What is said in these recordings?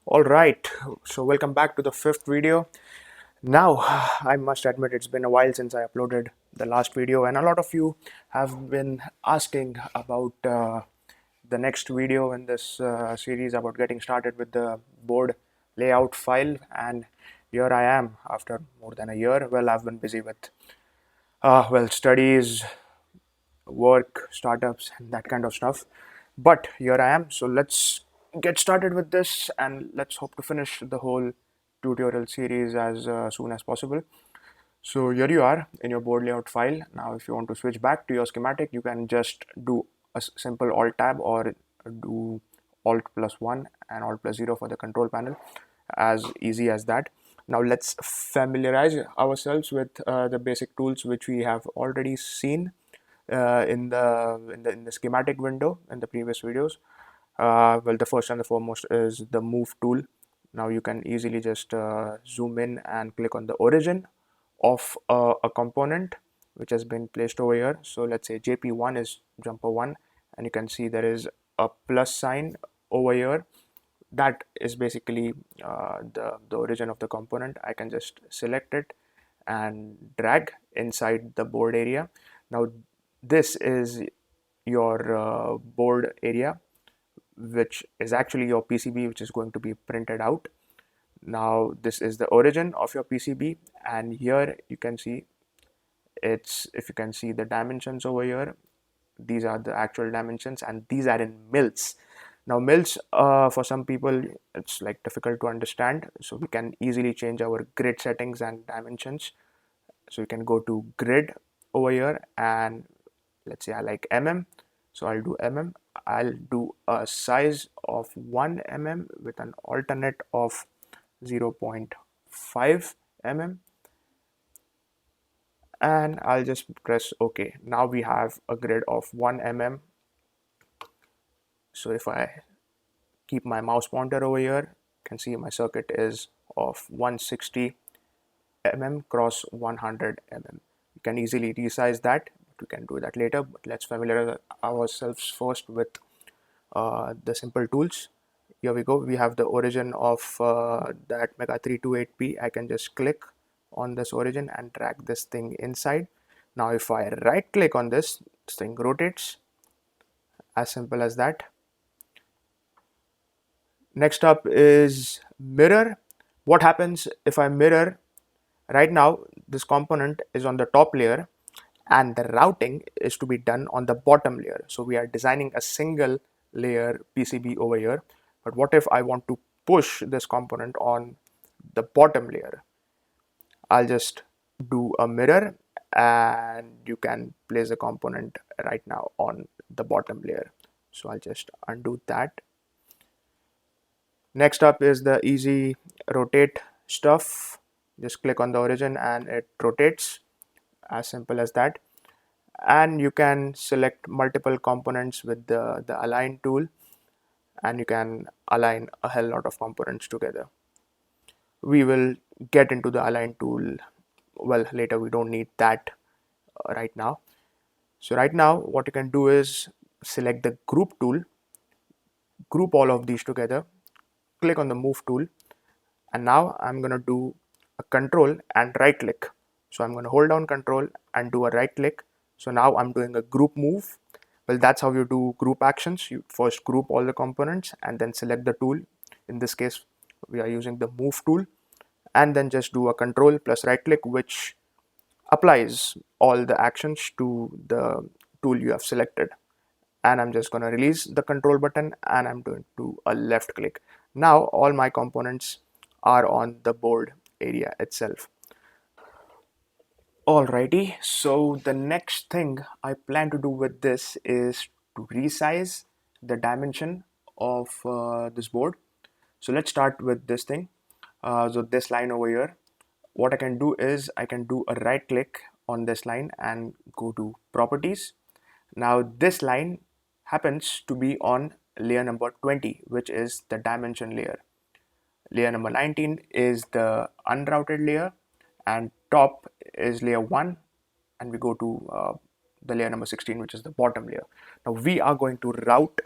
All right, so welcome back to the fifth video. Now, I must admit it's been a while since I uploaded the last video, and a lot of you have been asking about the next video in this series about getting started with the board layout file. And here I am after more than a year. Well, I've been busy with studies, work, startups, and that kind of stuff. But here I am. So let's get started with this and let's hope to finish the whole tutorial series as soon as possible. So here you are in your board layout file. Now, if you want to switch back to your schematic, you can just do a simple Alt tab or do Alt plus 1 and Alt plus 0 for the control panel. As easy as that. Now let's familiarize ourselves with the basic tools which we have already seen in the schematic window in the previous videos. Well, the first and the foremost is the move tool. Now you can easily just zoom in and click on the origin of a component which has been placed over here. So let's say JP1 is jumper 1, and you can see there is a plus sign over here. That is basically the origin of the component. I can just select it and drag inside the board area. Now this is your board area, which is actually your PCB, which is going to be printed out. Now this is the origin of your PCB, and here you can see if you can see the dimensions over here, these are the actual dimensions, and these are in mils. Now mils, for some people it's like difficult to understand, so we can easily change our grid settings and dimensions. So you can go to grid over here, and let's say I like mm, so I'll do mm. I'll do a size of 1 mm with an alternate of 0.5 mm, and I'll just press OK. Now we have a grid of 1 mm. So if I keep my mouse pointer over here, you can see my circuit is of 160 mm cross 100 mm. You can easily resize that, but we can do that later. But let's familiarize ourselves first with the simple tools. Here we go. We have the origin of that Mega 328P. I can just click on this origin and drag this thing inside. Now if I right click on this thing rotates. As simple as that. Next up is mirror. What happens if I mirror? Right now this component is on the top layer and the routing is to be done on the bottom layer. So we are designing a single layer PCB over here. But what if I want to push this component on the bottom layer? I'll just do a mirror, and you can place a component right now on the bottom layer. So I'll just undo that. Next up is the easy rotate stuff. Just click on the origin and it rotates. As simple as that. And you can select multiple components with the align tool, and you can align a hell lot of components together. We will get into the align tool well later. We don't need that right now. So right now what you can do is select the group tool, group all of these together, click on the move tool, and now I'm going to do a control and right click. So I'm going to hold down control and do a right click. So now I'm doing a group move. Well, that's how you do group actions. You first group all the components and then select the tool. In this case, we are using the move tool, and then just do a control plus right click, which applies all the actions to the tool you have selected. And I'm just going to release the control button and I'm going to do a left click. Now all my components are on the board area itself. Alrighty, so the next thing I plan to do with this is to resize the dimension of this board. So let's start with this thing. So this line over here, what I can do is I can do a right click on this line and go to properties. Now this line happens to be on layer number 20, which is the dimension layer. Layer number 19 is the unrouted layer, and top is layer 1, and we go to the layer number 16, which is the bottom layer. Now we are going to route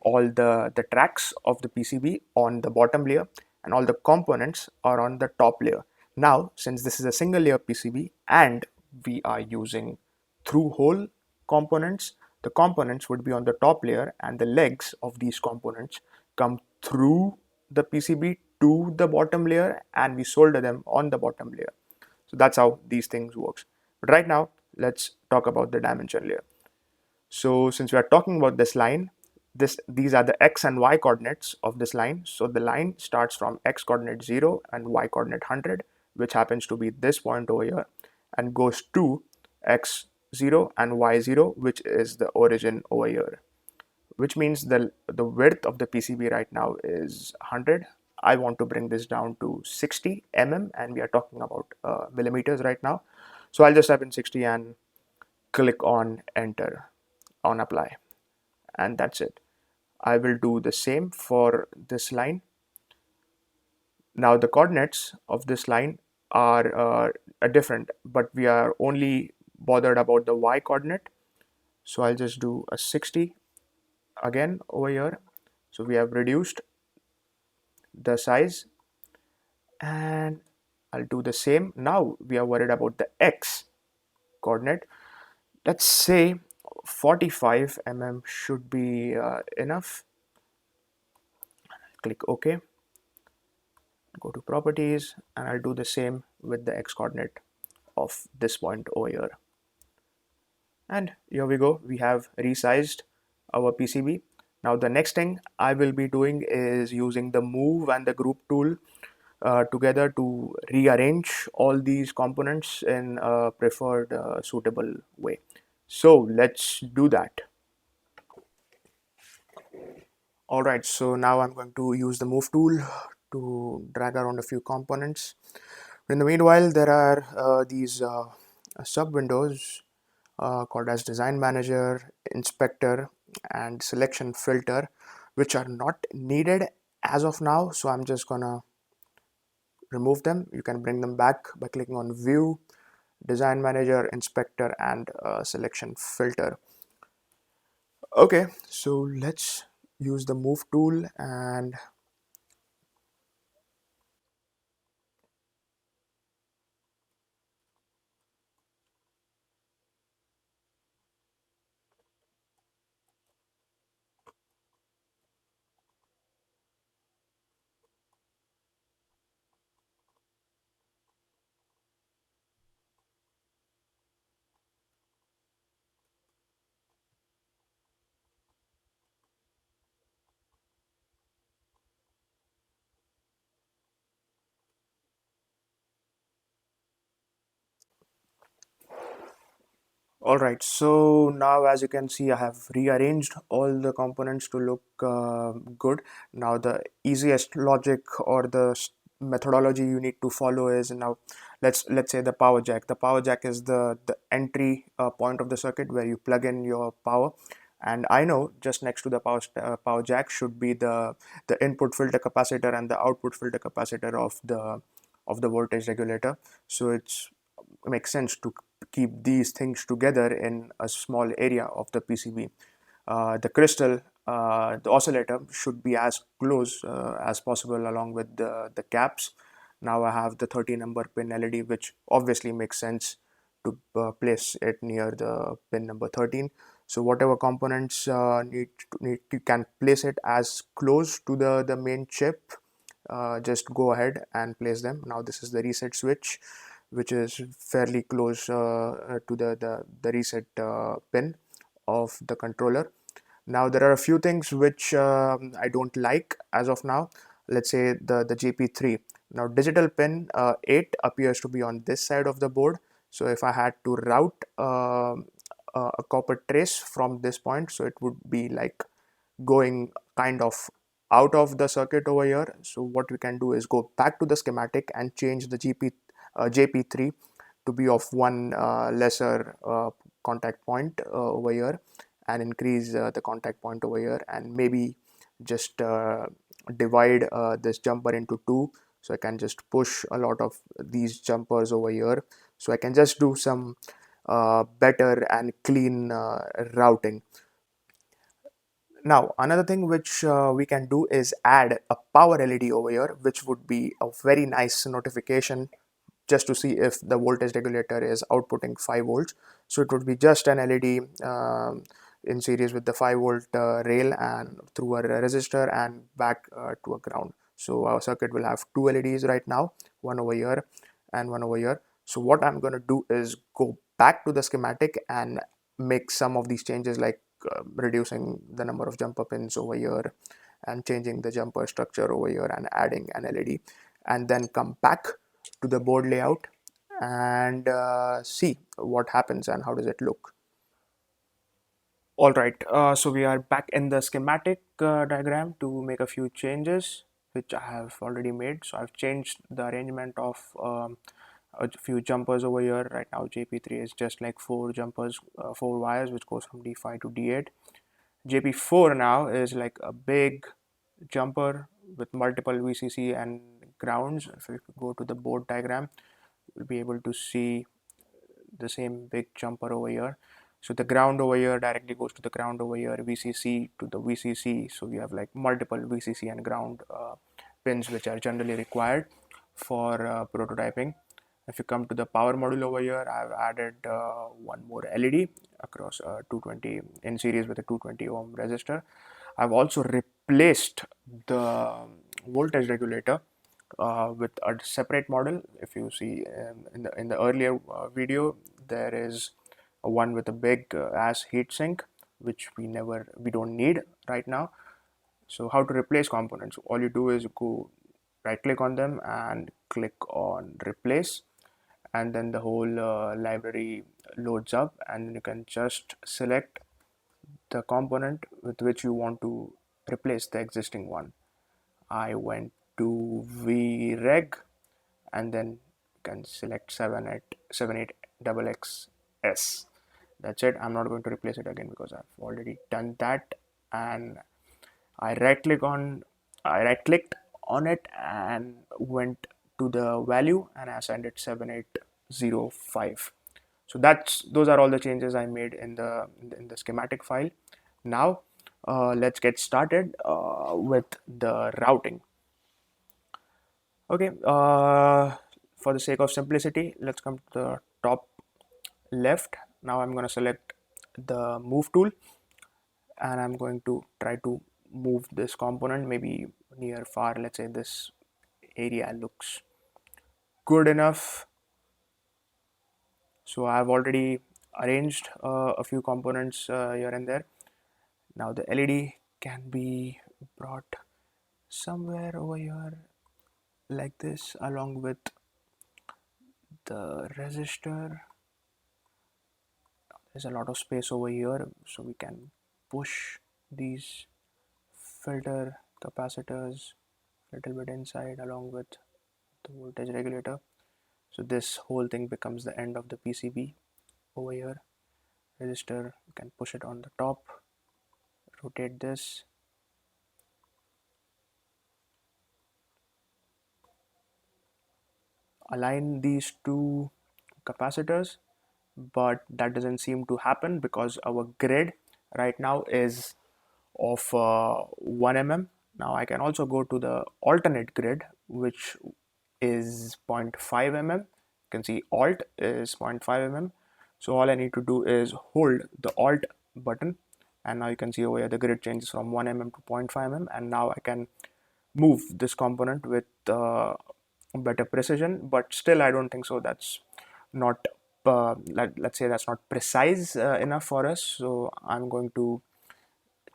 all the tracks of the PCB on the bottom layer and all the components are on the top layer. Now, since this is a single layer PCB and we are using through hole components, the components would be on the top layer and the legs of these components come through the PCB to the bottom layer and we solder them on the bottom layer. So that's how these things works. But right now, let's talk about the dimension layer. So since we are talking about this line, these are the x and y coordinates of this line. So the line starts from x coordinate 0 and y coordinate 100, which happens to be this point over here, and goes to x0 and y0, which is the origin over here, which means the width of the PCB right now is 100. I want to bring this down to 60 mm, and we are talking about millimeters right now. So I'll just type in 60 and click on enter on apply, and that's it. I will do the same for this line. Now the coordinates of this line are different, but we are only bothered about the y coordinate. So I'll just do a 60 again over here. So we have reduced the size, and I'll do the same. Now we are worried about the x coordinate. Let's say 45 mm should be enough. Click OK, go to properties, and I'll do the same with the x coordinate of this point over here. And here we go, we have resized our PCB. Now the next thing I will be doing is using the move and the group tool together to rearrange all these components in a preferred suitable way. So let's do that. Alright, so now I'm going to use the move tool to drag around a few components. In the meanwhile, there are these sub windows called as design manager, inspector, and selection filter, which are not needed as of now. So I'm just gonna remove them. You can bring them back by clicking on view, design manager, inspector, and selection filter. Okay, so let's use the move tool and alright, so now as you can see, I have rearranged all the components to look good. Now the easiest logic or the methodology you need to follow is, now let's say the power jack. The power jack is the entry point of the circuit where you plug in your power. And I know just next to the power jack should be the input filter capacitor and the output filter capacitor of the voltage regulator. So it's makes sense to keep these things together in a small area of the PCB. The crystal, the oscillator should be as close as possible along with the caps. Now I have the 30 number pin LED, which obviously makes sense to place it near the pin number 13. So whatever components you can place it as close to the main chip. Just go ahead and place them. Now this is the reset switch, which is fairly close to the reset pin of the controller. Now there are a few things which I don't like as of now. Let's say the JP3. Now digital pin 8 appears to be on this side of the board. So if I had to route a copper trace from this point, so it would be like going kind of out of the circuit over here. So what we can do is go back to the schematic and change the JP3 to be of one lesser contact point over here, and increase the contact point over here, and maybe just divide this jumper into two, so I can just push a lot of these jumpers over here, so I can just do some better and clean routing. Now, another thing which we can do is add a power LED over here, which would be a very nice notification just to see if the voltage regulator is outputting 5 volts. So it would be just an LED in series with the 5 volt rail and through a resistor and back to a ground. So our circuit will have two LEDs right now, one over here and one over here. So what I'm going to do is go back to the schematic and make some of these changes, like reducing the number of jumper pins over here and changing the jumper structure over here and adding an LED, and then come back to the board layout and see what happens and how does it look. All right, so we are back in the schematic diagram to make a few changes which I have already made. So I've changed the arrangement of a few jumpers over here. Right now JP3 is just like four jumpers, four wires, which goes from D5 to D8. JP4 now is like a big jumper with multiple VCC and grounds. If you go to the board diagram, you'll be able to see the same big jumper over here. So the ground over here directly goes to the ground over here, VCC to the VCC. So we have like multiple VCC and ground pins which are generally required for prototyping. If you come to the power module over here, I've added one more LED across 220 in series with a 220 ohm resistor. I've also replaced the voltage regulator with a separate model. If you see in the earlier video, there is a one with a big ass heatsink, which we don't need right now. So how to replace components? All you do is go right click on them and click on replace, and then the whole library loads up, and you can just select the component with which you want to replace the existing one. I went to vreg and then you can select 78xx. That's it. I'm not going to replace it again because I've already done that. And I right clicked on it and went to the value and I assigned it 7805. So those are all the changes I made in the schematic file. Now let's get started with the routing. Okay, for the sake of simplicity, let's come to the top left. Now I'm going to select the move tool and I'm going to try to move this component maybe near far. Let's say this area looks good enough. So I've already arranged a few components here and there. Now the LED can be brought somewhere over here like this, along with the resistor. There's a lot of space over here, so we can push these filter capacitors a little bit inside along with the voltage regulator. So this whole thing becomes the end of the PCB over here. Resistor, you can push it on the top, rotate this, align these two capacitors, but that doesn't seem to happen because our grid right now is of 1 mm. Now I can also go to the alternate grid, which is 0.5 mm. You can see alt is 0.5 mm. So all I need to do is hold the alt button, and now you can see over here the grid changes from 1 mm to 0.5 mm, and now I can move this component with better precision. But still I don't think so that's not let's say that's not precise enough for us. So I'm going to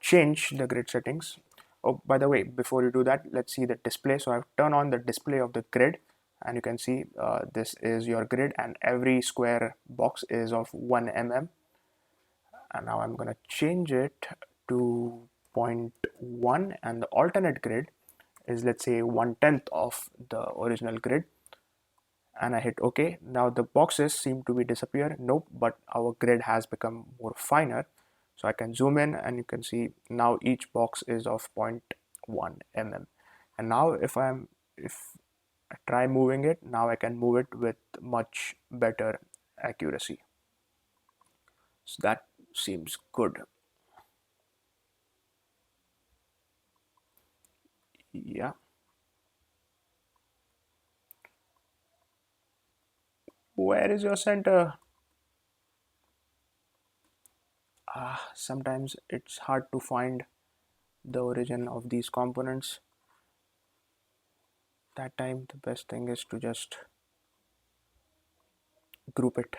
change the grid settings. Oh, by the way, before you do that, let's see the display. So I've turned on the display of the grid, and you can see this is your grid, and every square box is of 1 mm. And now I'm going to change it to zero point 0.1, and the alternate grid is, let's say, 1/10 of the original grid, and I hit OK. Now the boxes seem to be disappear. Nope, but our grid has become more finer. So I can zoom in and you can see now each box is of 0.1 mm. And now if I try moving it, now I can move it with much better accuracy. So that seems good. Yeah. Where is your center? Sometimes it's hard to find the origin of these components. That time the best thing is to just group it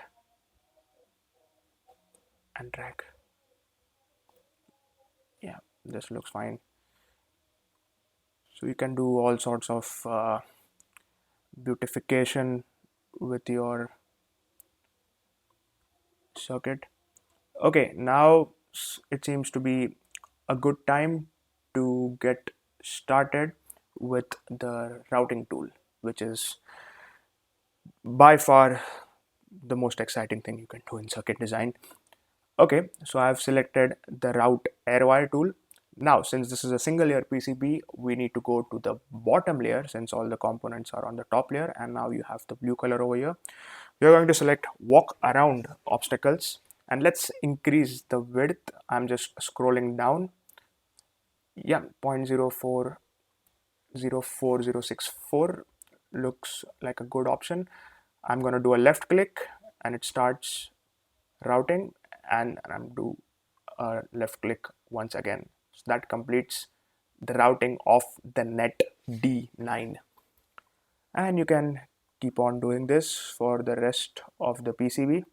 and drag. Yeah, this looks fine. So you can do all sorts of beautification with your circuit. Okay, now it seems to be a good time to get started with the routing tool, which is by far the most exciting thing you can do in circuit design. Okay, so I've selected the route airwire tool. Now, since this is a single layer PCB, we need to go to the bottom layer since all the components are on the top layer, and now you have the blue color over here. We're going to select walk around obstacles, and let's increase the width. I'm just scrolling down. Yeah, 0.040064 looks like a good option. I'm going to do a left click and it starts routing, and I'm do a left click once again. So that completes the routing of the net D9. And you can keep on doing this for the rest of the PCB.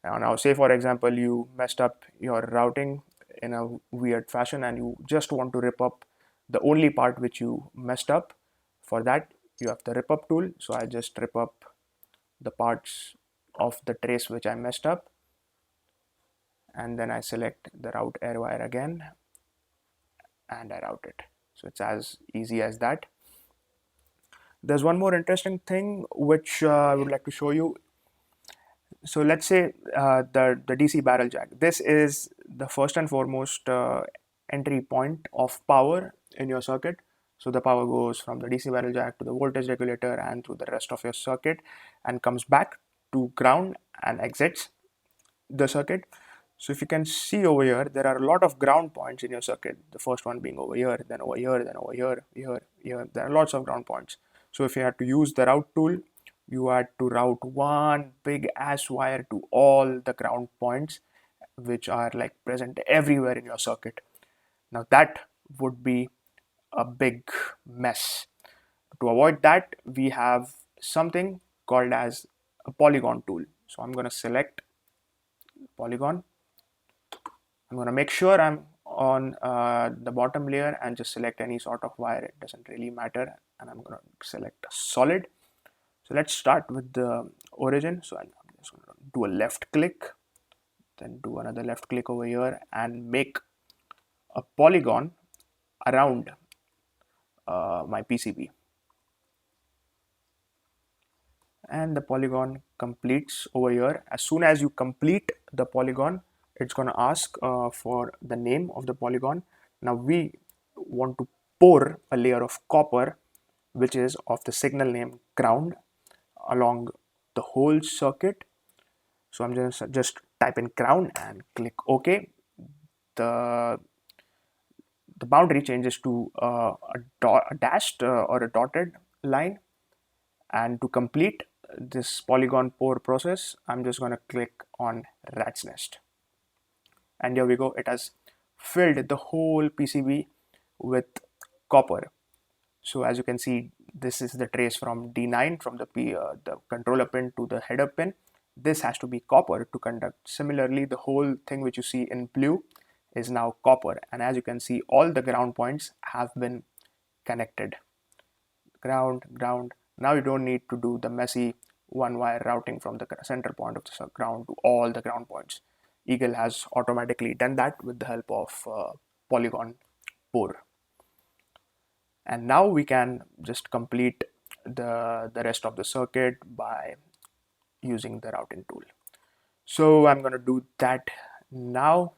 Now say for example you messed up your routing in a weird fashion and you just want to rip up the only part which you messed up. For that you have the rip up tool. So I just rip up the parts of the trace which I messed up, and then I select the route airwire again and I route it. So it's as easy as that. There's one more interesting thing which I would like to show you. So let's say the DC barrel jack. This is the first and foremost entry point of power in your circuit. So the power goes from the DC barrel jack to the voltage regulator and through the rest of your circuit and comes back to ground and exits the circuit. So if you can see over here, there are a lot of ground points in your circuit. The first one being over here, then over here, then over here, here. There are lots of ground points. So if you had to use the route tool, you had to route one big ass wire to all the ground points, which are like present everywhere in your circuit. Now that would be a big mess. To avoid that, we have something called as a polygon tool. So I'm going to select polygon. I'm going to make sure I'm on the bottom layer and just select any sort of wire. It doesn't really matter. And I'm going to select solid. So let's start with the origin. So I'm just going to do a left click, then do another left click over here and make a polygon around my PCB. And the polygon completes over here. As soon as you complete the polygon, it's going to ask for the name of the polygon. Now we want to pour a layer of copper which is of the signal name ground along the whole circuit. So I'm just type in ground and click OK. The boundary changes to a dashed or a dotted line. And to complete this polygon pour process, I'm just going to click on rat's nest. And here we go. It has filled the whole PCB with copper. So as you can see, this is the trace from D9 from the controller pin to the header pin. This has to be copper to conduct. Similarly, the whole thing which you see in blue is now copper. And as you can see, all the ground points have been connected. Ground, ground. Now you don't need to do the messy one wire routing from the center point of the ground to all the ground points. Eagle has automatically done that with the help of polygon pour. And now we can just complete the rest of the circuit by using the routing tool. So I'm going to do that now.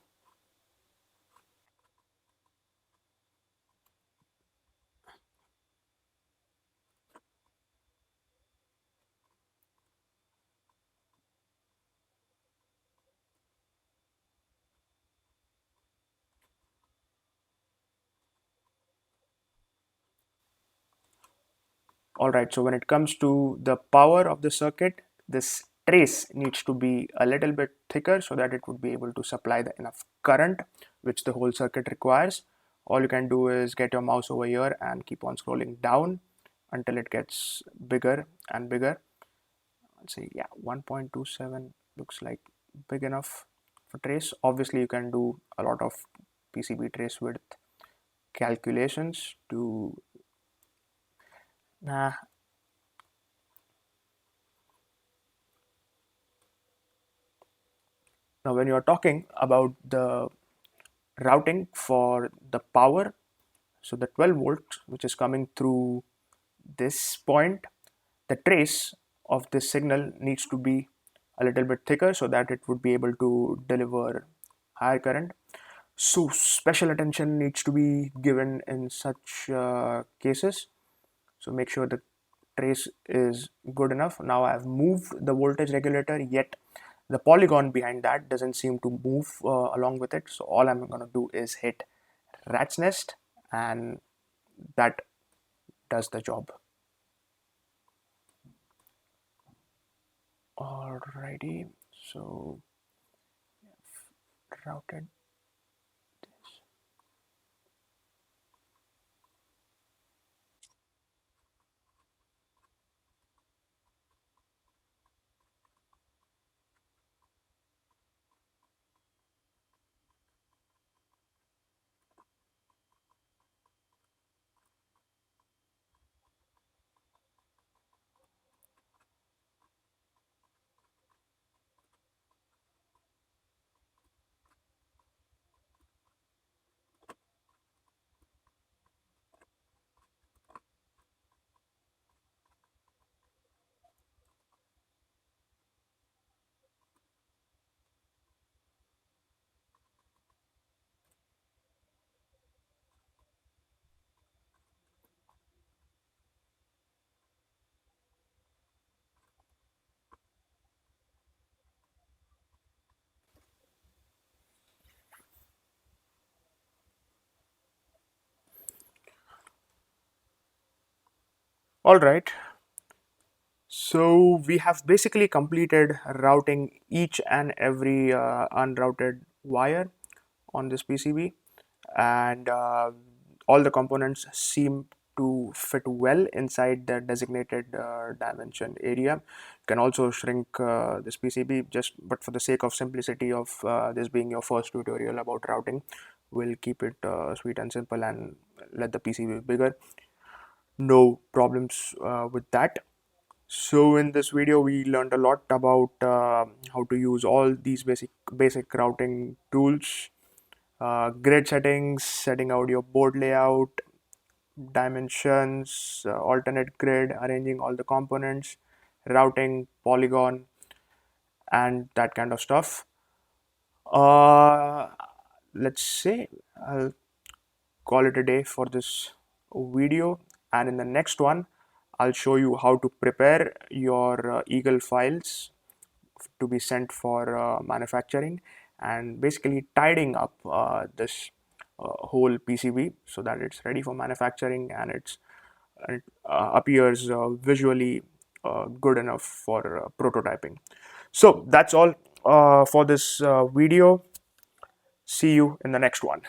Alright, so when it comes to the power of the circuit, this trace needs to be a little bit thicker so that it would be able to supply the enough current which the whole circuit requires. All you can do is get your mouse over here and keep on scrolling down until it gets bigger and bigger. Let's see, yeah, 1.27 looks like big enough for trace. Obviously, you can do a lot of PCB trace width calculations to nah. Now, when you're talking about the routing for the power, so the 12 volts which is coming through this point, the trace of this signal needs to be a little bit thicker so that it would be able to deliver higher current. So special attention needs to be given in such cases. So make sure the trace is good enough. Now I've moved the voltage regulator, yet the polygon behind that doesn't seem to move along with it. So all I'm going to do is hit rat's nest, and that does the job. Alrighty, so routed this. All right, so we have basically completed routing each and every unrouted wire on this PCB, and all the components seem to fit well inside the designated dimension area. You can also shrink this PCB, but for the sake of simplicity of this being your first tutorial about routing, we'll keep it sweet and simple and let the PCB be bigger. No problems with that. So in this video we learned a lot about how to use all these basic routing tools, grid settings, setting out your board layout, dimensions, alternate grid, arranging all the components, routing, polygon, and that kind of stuff. Uh, let's say I'll call it a day for this video, and in the next one I'll show you how to prepare your Eagle files to be sent for manufacturing, and basically tidying up this whole PCB so that it's ready for manufacturing and it appears visually good enough for prototyping. So that's all for this video. See you in the next one.